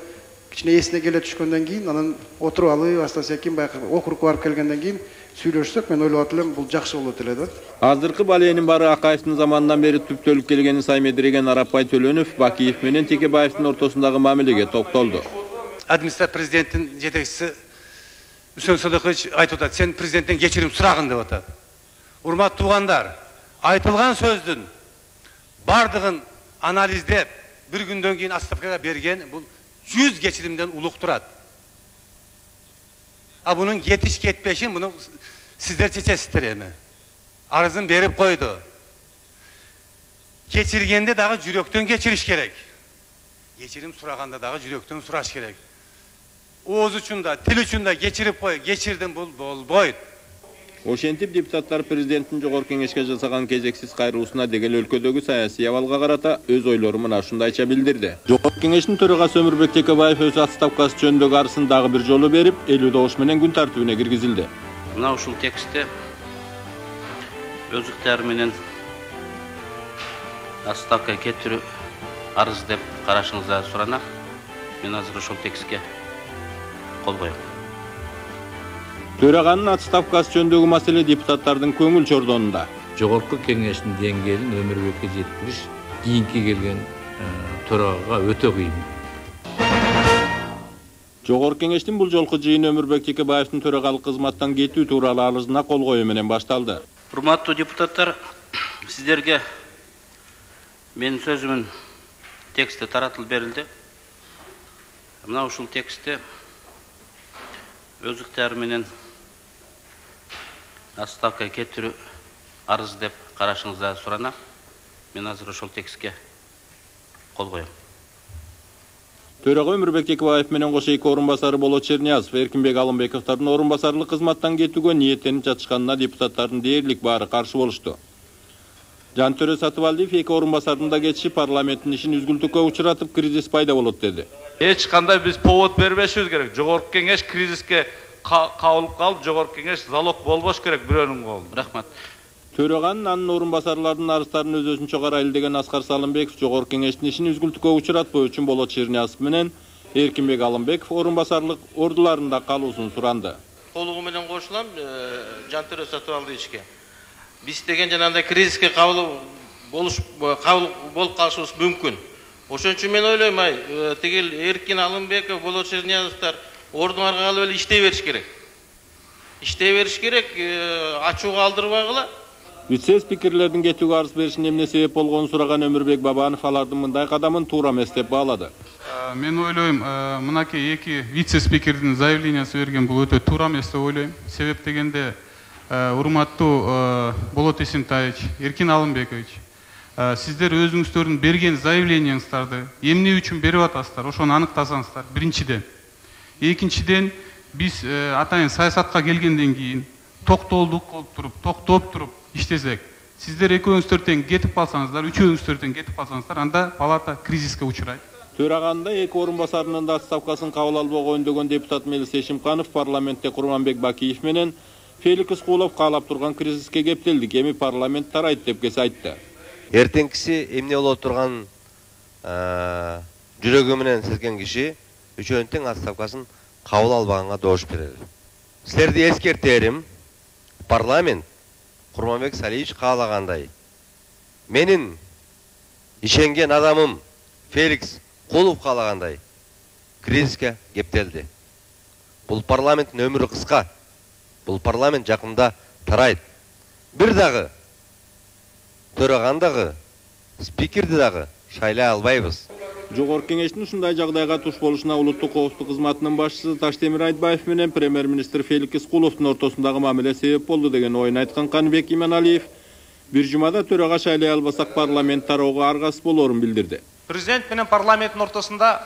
кичине эсине келе түшкөндөн кийин анан отуруп алып астасекин баягы округка барып келгенден кийин сүйлөшсөк, мен ойлоп атам, бул жакшы болот эле да. Азыркы баленин баары Акаевдин заманынан бери түптөлүп келгенин сайметирген Арапбай Төлөнов Бакиев менен Текебаевдин ортосундагы мамилеге токтолду. Администрация президенттин жетекчиси Үсөн Садыкович айтып атат, сен президенттен кечирим сурагын деп атат. Урматтуу туугандар, айтылган сөздүн бардыгын анализдеп, bir günden keyin Отставкага берген бул 100 кечиримден улук турат. Bunun yetiş ketpeşin bunu sizler çeçesizdir emi. Arızın berip koydu. Geçirgende dağı jüröktön geçiriş gerek. Geçirim suraganda dağı jüröktön suraş gerek. Oğuz uçunda, til uçunda geçirip koy, geçirdim bol boyut. Ошентип депутаттар президенттин жогорку кеңешке жасаган кезексиз кайрылуусуна деген өлкөдөгү саясий абалга карата өз ойлорун мына ушундайча билдирди. Жогорку кеңештин төрагасы Өмүрбек Текебаев өз отставкасы жөнүндөгү арызын дагы бир жолу берип, 50 добуш менен күн тартибине киргизилди. Мына ушул текстте өзүктөр менен отставка кетирүү арыз деп карашыңызды суранак. Мен азыр ошол текстке кол коем. Төраганын отставкасы жөнүндөгү маселе депутаттардын көңүл чордонунда. Жогорку кеңештин деңгээлин Өмүрбекке жеткириш кийинки келген төрагага өтө кыйын. Жогорку кеңештин бул жолку жыйыны Өмүрбек Текебаевдин төрагалык кызматтан кетүү тууралуу арызына кол коюу менен башталды. Урматтуу депутаттар, сиздерге менин сөзүмүн тексти таратылып берилди. Мына ушул текстте өзүктөр менен отставка кетирүү арыз деп карашыңызды суранак. Мен азыр ошол текстке кол коем. Төрага Өмүрбек Текебаев менен кошо эки орун басары Болот Черниязов, Эркинбек Алымбековдун орун басарлык кызматтан кетүүгө ниеттенип жатышканына депутаттардын дээрлик баары каршы болушту. Жантөрө Сатыбалдиев эки орун басардын да кетиши парламенттин ишин үзгүлтүккө учуратып, кризис пайда болот деди. Эч кандай биз повод бербешибиз керек. Жогорку кеңеш кризиске кабылып калып, жогорку кеңеш залог болбош керек бирөөнүн колунда. Рахмат. Төраганын анын орун басарларынын арыздарын өз-өзүнчө карайлы деген Аскар Салымбеков жогорку кеңештин ишин үзгүлтүккө учуратпоо үчүн Болот Черниязов менен Эркинбек Алымбеков орун басарлык ордуларында калуусун суранды. Толугу менен кошулам Жантөрө Сатыбалдиевичке. Биз деген жанагындай кризиске кабыл болуп калышыбыз мүмкүн. Ошон үчүн мен ойлойм, тигил Эркин Алымбеков, Болот Шерниязовдор ордуңарга калып эле иштей бериш керек. Иштей бериш керек, ачууга алдырбагыла. Вице-спикерлердин кетүүгө арыз беришине эмне себеп болгонун сураган Өмүрбек Бабанов алардын мындай кадамын туура эмес деп баалады. Мен ойлойм, мынакей эки вице-спикердин заявлениясы берген бул өтө туура эмес деп ойлойм. Себеп дегенде, урматтуу Болот Эсентаевич, Эркин Алымбекович, сиздер өзүңүздөрдүн берген заявленияңыздарды эмне үчүн берип атасыздар, ошону аныктасаңыздар. Биринчиден. Экинчиден, биз атайын саясатка келгенден кийин токтоолдук кылып токтоп туруп иштесек, сиздер экөөңүздөр тең кетип калсаңыздар, үчөөңүздөр тең кетип калсаңыздар, анда палата кризиске учурайт. Төраганда эки орун басарынын да отставкасын кабыл албоого өндөгөн депутат Мелис Эшимканов парламентте Курманбек Бакиев менен Феликс Кулов каалап турган кризиске кептелдик, эми парламент тарайт деп кесе айтты. Эртеңкиси эмне боло турган жүрөгү менен сезген киши үчөөнүн тең отставкасын кабыл албаганга добуш берер. Силерди эскертерим, парламент Курманбек Салиевич каалагандай, менин ишенген адамым Феликс Кулов каалагандай кризиске кептелди. Бул парламенттин өмүрү кыска. Бул парламент жакында тарайт. Бир дагы төрагандагы спикерди дагы шайлай албайбыз. Жогорку кеңештин ушундай жагдайга туш болушуна улуттук коопсуздук кызматынын башчысы Таштемир Айтбаев менен премьер-министр Феликс Куловдун ортосундагы мамиле себеп болду деген оюн айткан Каныбек Иманалиев бир жумада төрага шайлай албасак парламент тароого аргасыз болорун билдирди. Президент менен парламенттин ортосунда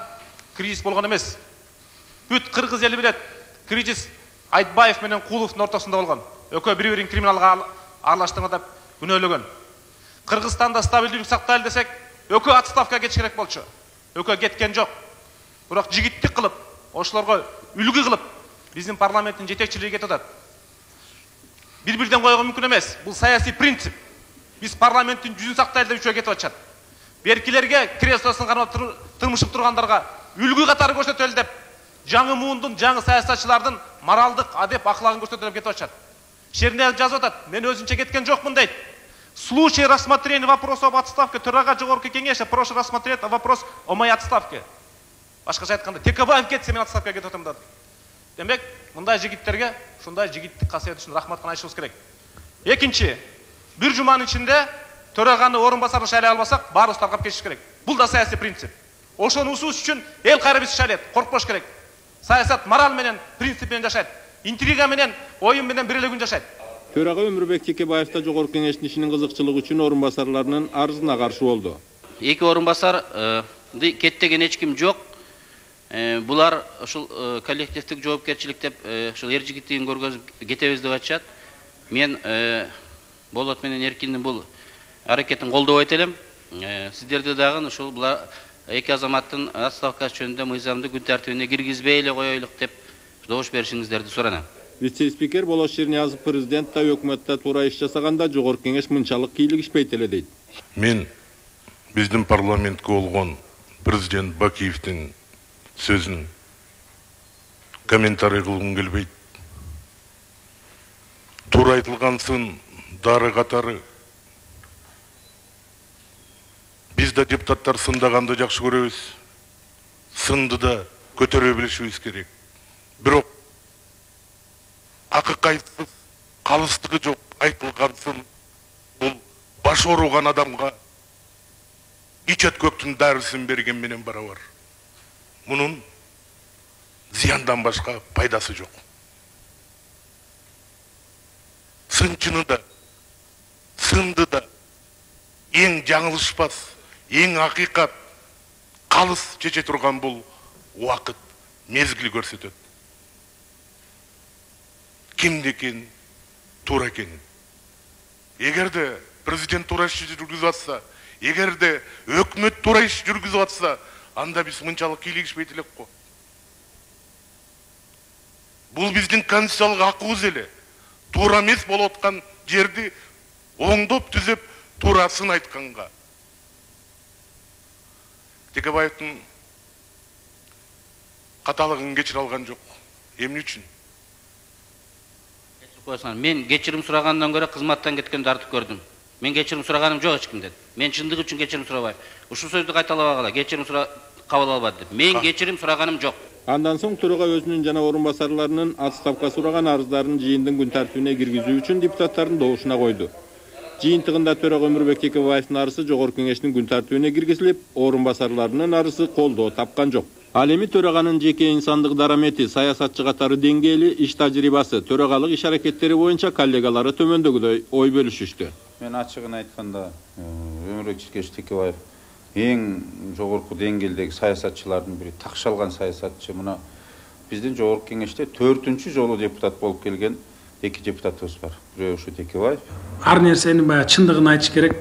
кризис болгон эмес. Бүт кыргыз эли билет, кризис Айтбаев менен Куловдун ортосунда болгон. Экөө бири-бирин криминалга аралаштырма деп күнөөлөгөн. Кыргызстанда стабилдүүлүк сактайлы десек, экөө отставкага кетиш керек болчу. Экөө кеткен жок. Бирок жигиттик кылып, ошолорго үлгү кылып, биздин парламенттин жетекчилиги кетип атат. Бир-бирден койгон мүмкүн эмес. Бул саясий принцип. Биз парламенттин жүзүн сактайлы деп үчөө кетип атышат. Беркилерге креслосын кармап тырмышып тургандарга үлгү катары көрсөтөлү деп, жаңы муундун, жаңы саясатчылардын моралдык, адеп, аклагын көрсөтөлүп кетип атышат. Шерниязов жазып атат, мен өзүнчө кеткен жокмун дейт. В случае рассмотрения вопроса об отставке төрага жогорку кеңеши прошу рассмотреть вопрос о моей отставке. Башкача айтканда, Текебаев кетсе мен отставкага кетип атам дады. Демек, мындай жигиттерге ушундай жигиттик касиет үчүн рахмат айтышыбыз керек. Экинчи, бир жуманын ичинде төраганы орун басарын шайлай албасак, баарыбыз таркап кетиш керек. Бул да саясий принцип. Ошону усуус үчүн эл кайра биз шайлайт, коркпош керек. Саясат мораль менен, принцип менен жашайт. Интрига менен, оюн менен бир эле күн жашайт. Төрага Өмүрбек Текебаев да жогорку кеңештин ишинин кызыкчылыгы үчүн орун басарларынын арызына каршы болду. Эки орун басар кет деген эч ким жок. Булар ушул коллективдик жоопкерчилик деп ушул эр жигиттигин көргөзүп кетебиз деп атышат. Мен Болот менен Эркиндин бул аракетин колдобойт элем. Сиздерди дагы ушул булар эки азаматтын отставкасы жөнүндө мыйзамды күн тартибине киргизбей эле коелук деп добуш беришиңиздерди суранам. Вице-спикер Болот Шерниязов президент да өкмөттө туура иш жасаганда жогорку кеңеш мынчалык кийлигишпейт эле дейт. Мен биздин парламентке болгон президент Бакиевдин сөзүн комментарий кылгым келбейт. Туура айтылгансын дары катары. Биз да депутаттар сындаганды жакшы көрөбүз. Сынды да көтөрө билишибиз керек. Бирок акыкайсыз, калыстыгы жок айтылгансын бул баш ооруган адамга ичет көктүн дарысын берген менен барабар. Мунун зыяндан башка пайдасы жок. Сынчыны да, сынды да эң жаңылышпас, эң акыйкат, калыс чече турган бул убакыт, мезгил көрсөтөт. Кимди экен, туура экенин. Эгерде президент туура иш жүргүзүп атса, эгерде өкмөт туура иш жүргүзүп атса, анда биз мынчалык кийлигишпейт элек го. Бул биздин конституциялык акыбыз эле. Туура эмес болуп аткан жерди оңдоп түзөп туурасын айтканга. Текебаевдин каталыгын кечире алган жок. Эмне үчүн? Koysan, men geçirim suragandan göre kızmattan ketken dartıp gördüm. Men geçirim suraganım жоқ ешкімден. Мен шындық үшін кечирим сурабайм. Ушул сөздү кайталап кала, кечирим кабыл албады деп. Мен кечирим сураганым жоқ. Андан соң төрага өзүнүн жана орун басарларынын отставка сураган арыздарын жыйындын күн тартибине киргизүү үчүн депутаттардын добушуна койду. Жыйынтыгында төрага Өмүрбек Текебаевдин арызы Жогорку Кеңештин күн тартибине киргизилип, орун басарларынын арызы колдоо тапкан жок. Ал эми төраганын жеке инсандык дарамети, саясатчы катары деңгээли, иш тажрыйбасы, төрагалык иш аракеттери боюнча коллегалары төмөндөгүдөй ой бөлүшүштү. Мен ачыгын айтканда, Өмүрбек Текебаев эң жогорку деңгээлдеги саясатчылардын бири, такшалган саясатчы. Мына биздин Жогорку Кеңеште 4-чү жолу депутат болуп келген эки депутатыбыз бар. Бирөө ушу Текебаев. Ар нерсенин баягы чындыгын айтыш керек.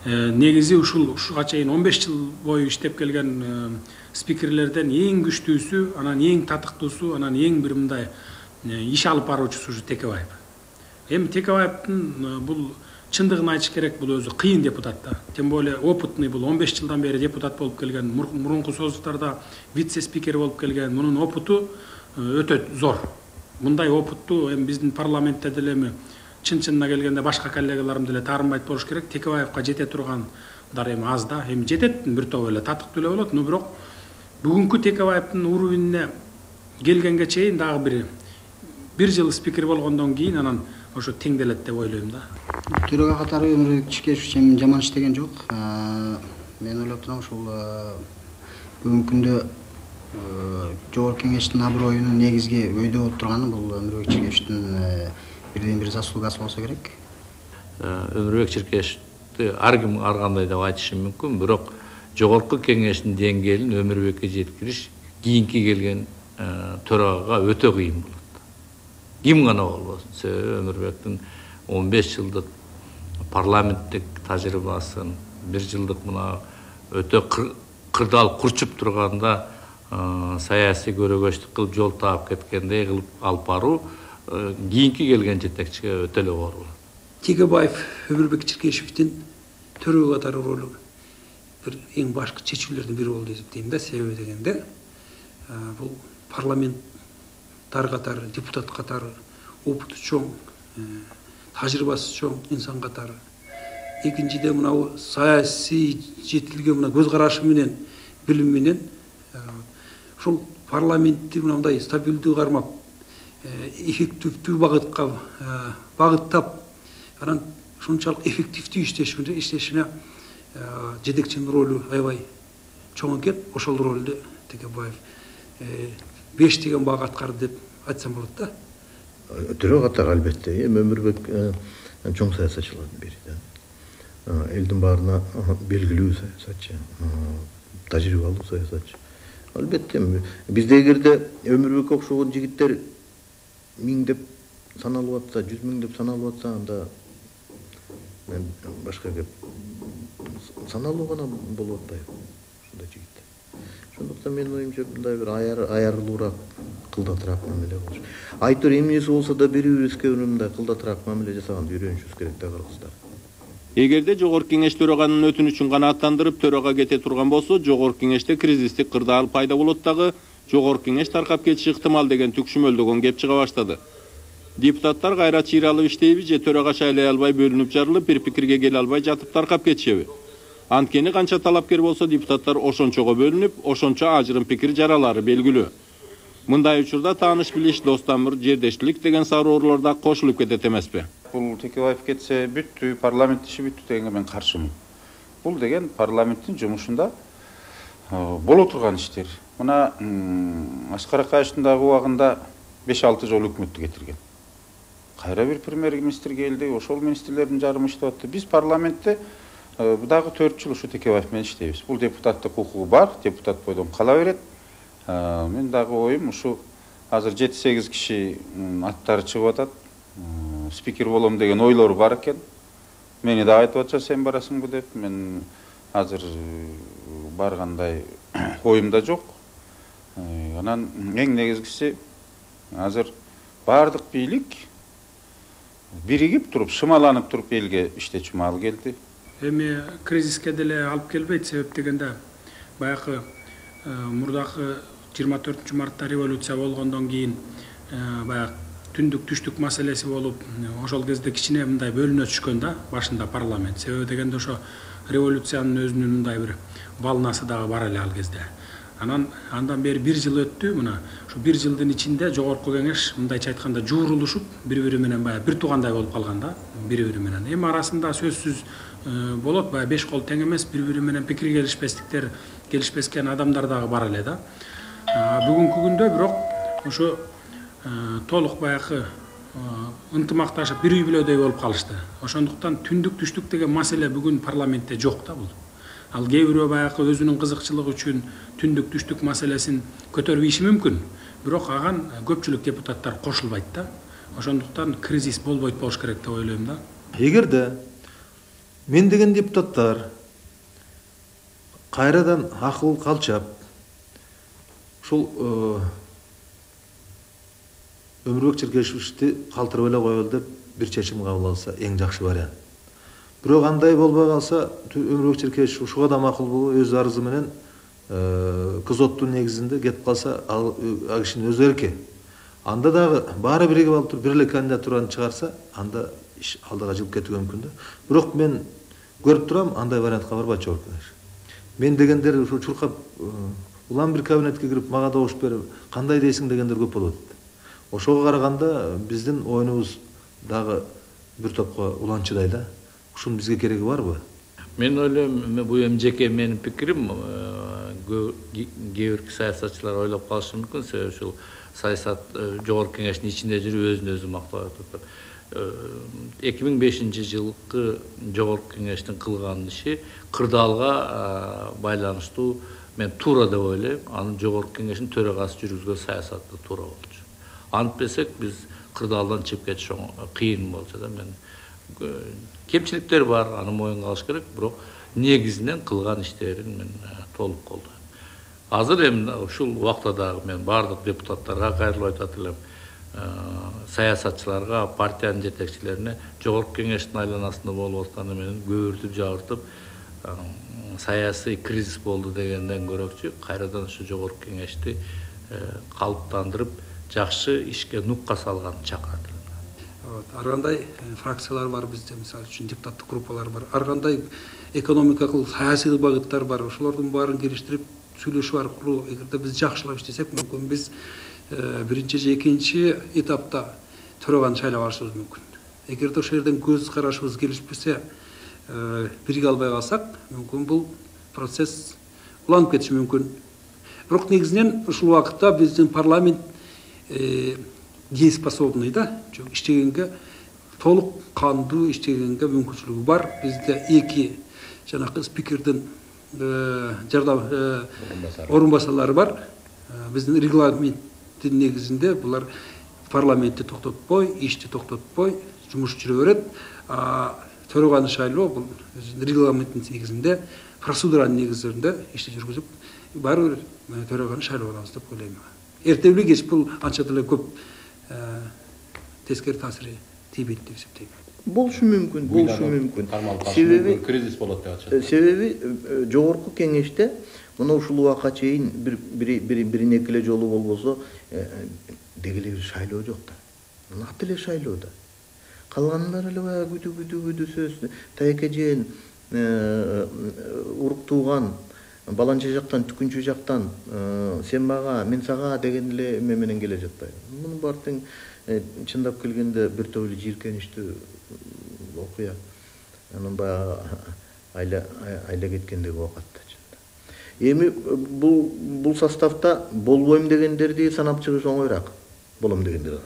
Негизи ушуга чейин 15 жыл бою иштеп келген спикерлерден эң күчтүүсү, анан эң татыктуусу, анан эң бир мындай иш алып баруучусу ушу Текебаев. Эми Текебаевдин бул чындыгын айтыш керек, бул өзү кыйын депутат да. Тем более опытный, бул 15 жылдан бери депутат болуп келген, мурунку союздарда вице-спикер болуп келген. Мунун опыту өтө зор. Мындай опыттуу эми биздин парламентте деле эми чын-чынына келгенде башка коллегаларым деле таарынбайт болуш керек. Текебаевка жете тургандар эми аз да. Эми жетет бир топ эле татыктуу эле болот, но бирок бүгүнкү Текебаевдин уровенине келгенге чейин дагы бир жыл спикер болгондон кийин анан ошо теңделет деп ойлойм да. Төрага катары Өмүрбек Текебаев эми жаман иштеген жок. Мен ойлоп турам ушул бүгүнкү күндө Жогорку Кеңештин аброюнун негизги өйдө болуп турганы бул Өмүрбек Текебаевдин бирден бир заслугасы болсо керек. Өмүрбек Текебаевди ар ким ар кандай деп айтышы мүмкүн, бирок Жогорку Кеңештин деңгээлин Өмүрбекке жеткириш кийинки келген төрагага өтө кыйын болот. Ким гана болбосун, себеби Өмүрбектин 15 жылдык парламенттик тажрыйбасын, 1 жылдык мына өтө кырдаал курчуп турганда саясий көрөгөчтүк кылып жол таап кеткендей кылып алып баруу кийинки келген жетекчиге өтө эле оор болот. Текебаев Өмүрбек Текебаевдин төрөгө катары ролу бир эң башкы чечүүлөрдүн бири болду деп эсептейм да. Себеби дегенде бул парламенттар катары, депутат катары опыты чоң, тажрыйбасы чоң инсан катары. Экинчиде мына саясий жетилген мына көз карашы менен, билим менен ушул парламентти мындай стабилдүү кармап, эффективдүү багытка багыттап, анан ушунчалык эффективдүү иштешине жетекчинин ролу аябай чоң экен. Ошол ролду Текебаев 5 деген бага аткарды деп айтсам болот да. Төрөгө катары албетте Өмүрбек чоң саясатчылардын бири да. Элдин баарына белгилүү саясатчы, тажрыйбалуу саясатчы. Албетте бизде эгерде Өмүрбекке окшогон жигиттер 1000 деп саналып атса, 100 000 деп саналып атса, анда мен башка кеп саналуу гана болуп атпайбы ушундай жигиттер. Ошондуктан менин оюмча мындай бир аярылуураак, кылдатыраак мамиле болуш. Айтор эмнеси болсо да бири-бирибизге мындай кылдатыраак мамиле жасаганды үйрөнүшүбүз керек да кыргыздар. Эгерде Жогорку Кеңеш төраганын өтүнүчүн канааттандырып төрага кете турган болсо, Жогорку Кеңеште кризистик кырдаал пайда болот дагы, Жогорку Кеңеш таркап кетиши ыктымал деген түкшүмөлдөгөн кеп чыга баштады. Депутаттар кайра чыйралып иштейби же төрага шайлай албай бөлүнүп жарылып, бир пикирге келе албай жатып таркап кетишеби? Анткени канча талапкер болсо депутаттар ошончого бөлүнүп, ошончо ажырым пикир жаралары белгилүү. Мындай учурда тааныш билиш, достамыр, жердештилик деген сароорлор да кошулуп кетет эмеспи? Бул Текебаев кетсе бүттү, парламент иши бүттү дегенге мен каршымын. Бул деген парламенттин жумушунда боло турган иштер. Мына Аскар Акаевдин дагы убагында 5-6 жолу өкмөттү кетирген. Кайра бир премьер-министр келди, ошол министрлердин жарымы иштеп атты. Биз парламентте дагы 4 жыл ушу Текебаев менен иштейбиз. Бул депутаттык укугу бар, депутат бойдон кала берет. Мен дагы оюм ушу азыр 7-8 киши аттары чыгып атат. Спикер болом деген ойлору бар экен. Мени да айтып атса сен барасыңбы деп, мен азыр баргандай оюмда жок. Анан эң негизгиси азыр бардык бийлик биригип туруп, шымаланып туруп элге иштечү маал келди. Эми кризиске деле алып келбейт, себеп дегенде баягы мурдагы 24 мартта революция болгондон кийин баягы түндүк түштүк маселеси болуп, ошол кезде кичине мындай бөлүнө түшкөн да башында парламент. Себеби дегенде ошо революциянын өзүнүн мындай бир балнасы дагы бар эле ал кезде. Андан бери 1 жыл өттү. Мына ушу 1 жылдын ичинде жогорку кеңеш мындайча айтканда жуурулушуп, бири-бири менен баягы бир туугандай болуп калган да, бири-бири менен. Эми арасында сөзсүз болот, баягы 5 кол тең эмес, бири-бири менен пикир келишпескен адамдар дагы бар эле да. Бүгүнкү күндө бирок ошо толук баягы ынтымакташып бир үй бүлөдөй болуп калышты. Ошондуктан түндүк түштүк деген маселе бүгүн парламентте жок да бул. Ал кээ бирөө баягы өзүнүн кызыкчылыгы үчүн түндүк түштүк маселесин көтөрүп ийиши мүмкүн. Бирок аган көпчүлүк депутаттар кошулбайт да. Ошондуктан кризис болбойт болуш керек деп ойлойм да. Эгерде мен деген депутаттар кайрадан акыл калчап ушул Өмүрбек Черкешевичти калтырып эле коелу деп бир чечим кабыл алса эң жакшы вариант. Бирок андай болбой калса Өмүрбек Черкешев ушуга да макул болуп өз арызы менен кызоттун негизинде кетип калса ал кишинин өз эрки. Анда дагы баары биригип алып туруп бир эле кандидатураны чыгарса, анда иш алдыга жылып кетүүгө мүмкүн да. Бирок мен көрүп турам, андай вариантка барбайт жогорку кеңеш. Мен дегендер ушу чуркап улам бир кабинетке кирип мага добуш берип, кандай дейсиң дегендер көп болот. Ошого караганда биздин оюнубуз дагы бир топко уланчыдай да. Ушунун бизге кереги барбы? Мен ойлойм, бул эми жеке менин пикирим, кээ бир саясатчылар ойлоп калышы мүмкүн, себеби ушул саясат жогорку кеңештин ичинде жүрүп өзүн өзү мактап атат. 2005 жылкы жогорку кеңештин кылган иши кырдаалга байланыштуу мен туура деп ойлойм. Анын жогорку кеңештин төрагасы жүргүзгөн саясаты туура болчу. Антпесек биз кырдаалдан чыгып кетиш кыйын болчу да. Мен кемчиликтер бар, аны моюнга алыш керек, бирок негизинен кылган иштерин мен толук колдойм. Азыр эми ушул убакта дагы мен бардык депутаттарга кайрылып айтат элем, саясатчыларга, партиянын жетекчилерине жогорку кеңештин айланасында болуп атканы менен көбүртүп жабыртып, саясий кризис болду дегенден көрөкчү, кайрадан ушу жогорку кеңешти калыптандырып, жакшы ишке нукка салган чакырат. Ар кандай фракциялар бар бизде, мисалы үчүн депутаттык группалар бар. Ар кандай экономикалык, саясий багыттар бар. Ошолордун баарын кириштирип сүйлөшүү аркылуу эгерде биз жакшылап иштесек, мүмкүн биз биринчи же экинчи этапта төрөганы шайлап алышыбыз мүмкүн. Эгерде ошол жерден көз карашыбыз келишпесе, бириге албай калсак, мүмкүн бул процесс уланып кетиши мүмкүн. Бирок негизинен ушул убакытта биздин парламент дееспособный да, иштегенге толук кандуу иштегенге мүмкүнчүлүгү бар. Бизде эки жанакы спикердин жардам орунбасарлары бар. Биздин регламенттин негизинде булар парламентти токтотпой, ишти токтотпой, жумуш жүрө берет. Төрөганы шайлоо бул регламенттин негизинде, процедуранын негизинде ишти жүргүзүп, баары бир төрөганы шайлоо алабыз деп ойлойм. Эртелүү кеч бул анча деле көп тескери таасири тийбейт деп эсептейм. Болушу мүмкүн. Себеби кризис болот деп атышат. Себеби жогорку кеңеште мына ушул убакка чейин бир экиле жолу болбосо деги эле бир шайлоо жок да. Нат эле шайлоо да. Калгандар эле баягы күдү сөз, тайкежен, урук тууган, баланча жактан, түкүнчү жактан сен мага, мен сага деген эле эме менен келе жатпайбы. Мунун баары тең чындап келгенде бир топ эле жийиркеничтүү окуя. Анын баягы айла кеткендеги убакытта. Эми бул составда болбойм дегендерди санап чыгыш оңойраак. Болом дегендер.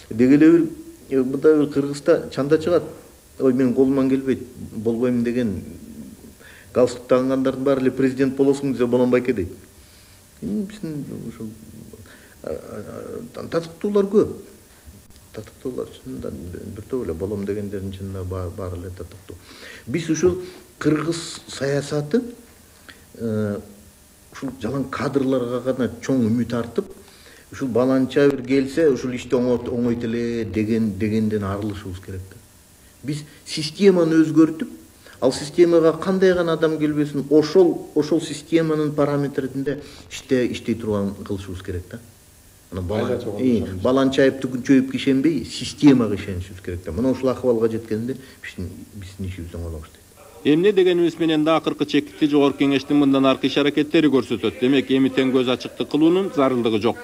Деги эле мында бир Кыргызда чанда чыгат. Ой, мен колуман келбейт, болбойм деген галстук тагынгандардын баары эле президент болосуң десе болонбай кетет. Биздин ошо татыктуулар көп. Татыктуулар чынында бир топ эле болом дегендердин чынында баары эле татыктуу. Биз ушул кыргыз саясаты ушул жалаң кадрларга гана чоң үмүт артып, ушул баланча бир келсе, ушул ишти оңойт эле дегенден арылышыбыз керек да. Биз системаны өзгөртүп, ал системага кандай гана адам келбесин, ошол системанын параметринде иштей турган кылышыбыз керек да. Балан чайыпты күн чөйіп кешенбей, системаға ишенишибиз керек. Мына ушул акыбалга жеткенде биздин ишибиз оңой баштайт. Эмне дегенибиз менен да акыркы чекитти Жогорку Кеңештин мындан аркы иш-аракеттери көрсөтөт. Демек, эмитен көз ачыктык кылуунун зарылдыгы жок.